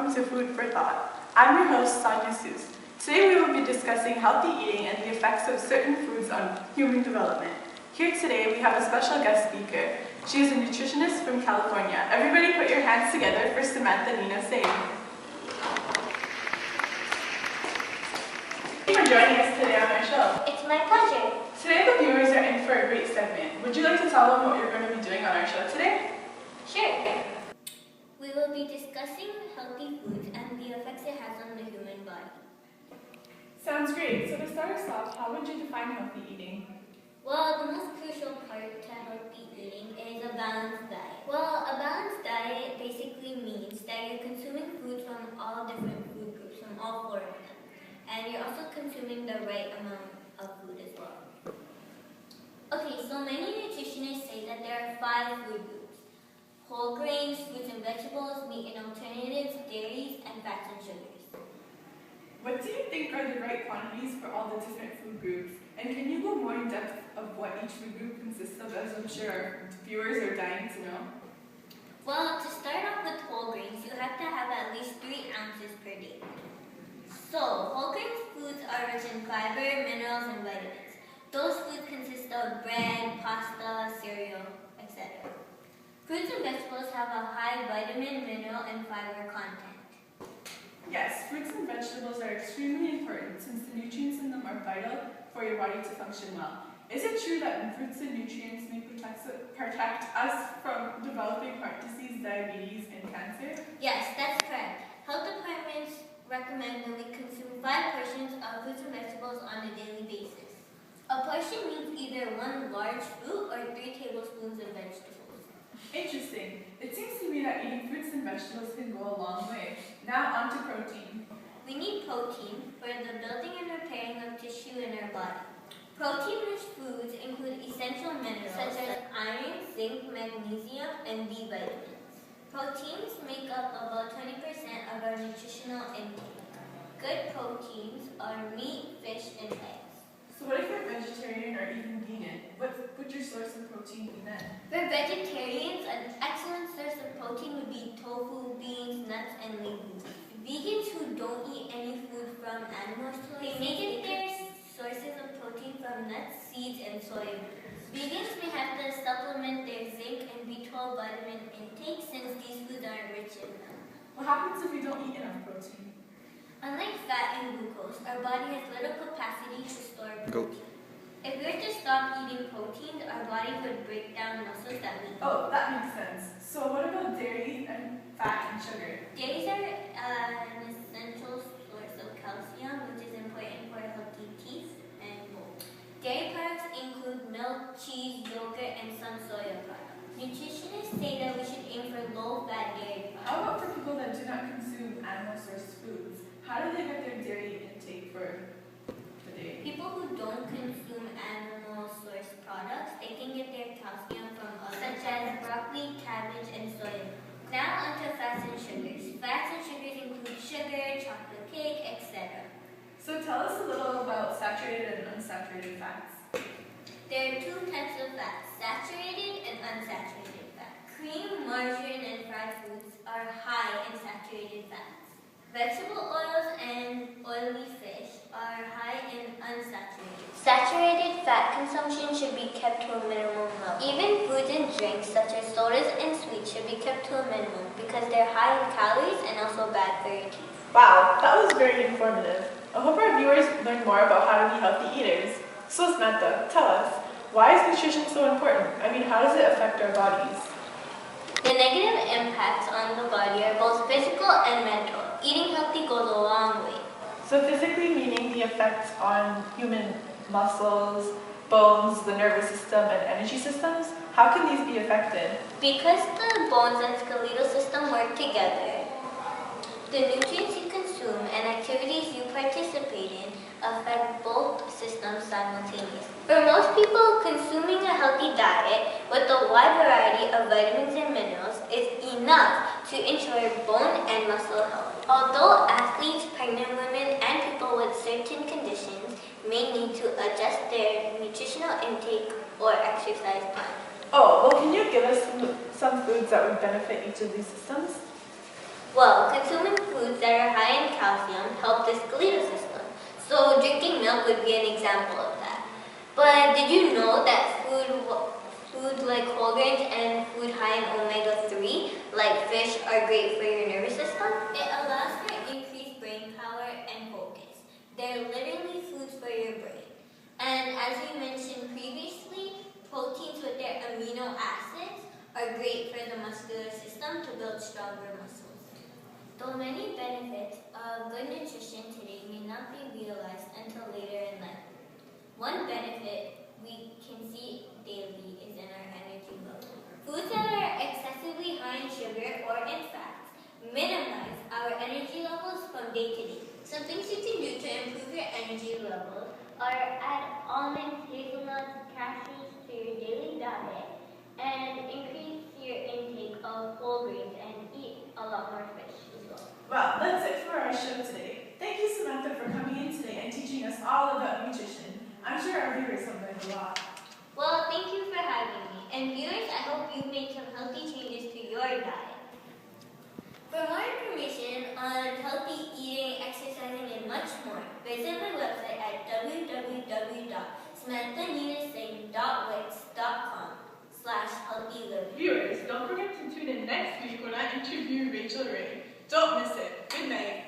welcome to Food for Thought. I'm your host, Sonia Seuss. Today we will be discussing healthy eating and the effects of certain foods on human development. Here today we have a special guest speaker. She is a nutritionist from California. Everybody put your hands together for Samantha Nina Sane. Thank you for joining us today on our show. It's my pleasure. Today the viewers are in for a great segment. Would you like to tell them what you're going to be doing on our show today? Sure. We will be discussing healthy foods and the effects it has on the human body. Sounds great. So to start us off, how would you define healthy eating? Well, the most crucial part to healthy eating is a balanced diet. Well, a balanced diet basically means that you're consuming food from all different food groups, from all four of them. And you're also consuming the right amount of food as well. Okay, so many nutritionists say that there are 5 food groups. Whole grains, fruits and vegetables, meat and alternatives, dairies, and fats and sugars. What do you think are the right quantities for all the different food groups? And can you go more in depth of what each food group consists of, as I'm sure our viewers are dying to know? Well, to start off with whole grains, you have to have at least 3 ounces per day. So, whole grain foods are rich in fiber, minerals, and vitamins. Those foods consist of bread, pasta, cereal, etc. Fruits and vegetables have a high vitamin, mineral, and fiber content. Yes, fruits and vegetables are extremely important since the nutrients in them are vital for your body to function well. Is it true that fruits and nutrients may protect us from developing heart disease, diabetes, and cancer? Yes, that's correct. Health departments recommend that we consume 5 portions of fruits and vegetables on a daily basis. A portion means either 1 large fruit or 3 tablespoons of vegetables. Interesting. It seems to me that eating fruits and vegetables can go a long way. Now on to protein. We need protein for the building and repairing of tissue in our body. Protein-rich foods include essential minerals such as iron, zinc, magnesium, and B vitamins. Proteins make up about 20% of our nutritional intake. Good proteins are meat, fish, and eggs. So what if you're vegetarian or even vegan? What would your source of protein be then? For vegetarians, an excellent source of protein would be tofu, beans, nuts, and legumes. Vegans who don't eat any food from animal sources may get their sources of protein from nuts, seeds, and soy. Vegans may have to supplement their zinc and B12 vitamin intake since these foods aren't rich in them. What happens if we don't eat enough protein? Unlike fat and glucose, our body has little capacity to store protein. If we were to stop eating protein, our body would break down muscles that we eat. Oh, that makes sense. So what about dairy and fat and sugar? Dairies are an essential source of calcium, which is important for healthy teeth and bones. Dairy products include milk, cheese, yogurt, and some soya products. Nutritionists say that we should aim for low-fat dairy products. How about for people that do not consume animal-sourced foods? How do they get their dairy intake for the day? People who don't consume animal-sourced products, they can get their calcium from others, such as broccoli, cabbage, and soya. Now onto fats and sugars. Fats and sugars include sugar, chocolate cake, etc. So tell us a little about saturated and unsaturated fats. There are 2 types of fats, saturated and unsaturated fat. Cream, margarine, and fried foods are high in saturated fats. Vegetable oils and oily fish are high in unsaturated. Saturated fat consumption should be kept to a minimum level. Even foods and drinks such as sodas and sweets should be kept to a minimum because they're high in calories and also bad for your teeth. Wow, that was very informative. I hope our viewers learn more about how to be healthy eaters. So Samantha, tell us, why is nutrition so important? I mean, how does it affect our bodies? The negative impacts on the body are both physical and mental. Eating healthy goes a long way. So physically meaning the effects on human muscles, bones, the nervous system, and energy systems? How can these be affected? Because the bones and skeletal system work together, the nutrients you consume and activities you participate in affect both systems simultaneously. For most people, consuming a healthy diet with a wide variety of vitamins and minerals is enough to ensure bone and muscle health. Although athletes, pregnant women, and people with certain conditions may need to adjust their nutritional intake or exercise plan. Oh, well, can you give us some foods that would benefit each of these systems? Well, consuming foods that are high in calcium help the skeletal system. So drinking milk would be an example of that. But did you know that foods like whole grains and food high in omega-3, like fish, are great for your nervous system? It allows for increased brain power and focus. They're literally foods for your brain. And as we mentioned previously, proteins with their amino acids are great for the muscular system to build stronger muscles. Though many benefits of good nutrition today may not be realized until later in life, one benefit we can see daily is in our energy level. Foods that are excessively high in sugar or in fats minimize our energy levels from day to day. Some things you can do to improve your energy level are add almonds, hazelnuts, cashews to your daily diet and increase your intake of whole grains and eat a lot more fish as well. Well, that's it for our show today. Thank you, Samantha, for coming in today and teaching us all about nutrition. I'm sure our viewers have learned a lot. Well, thank you for having me. And viewers, I hope you made some healthy changes to your diet. For more information on healthy eating, exercising, and much more, visit my website at www.samanthaninosing.wix.com/healthyliving. Viewers, don't forget to tune in next week when I interview Rachel Ray. Don't miss it. Good night.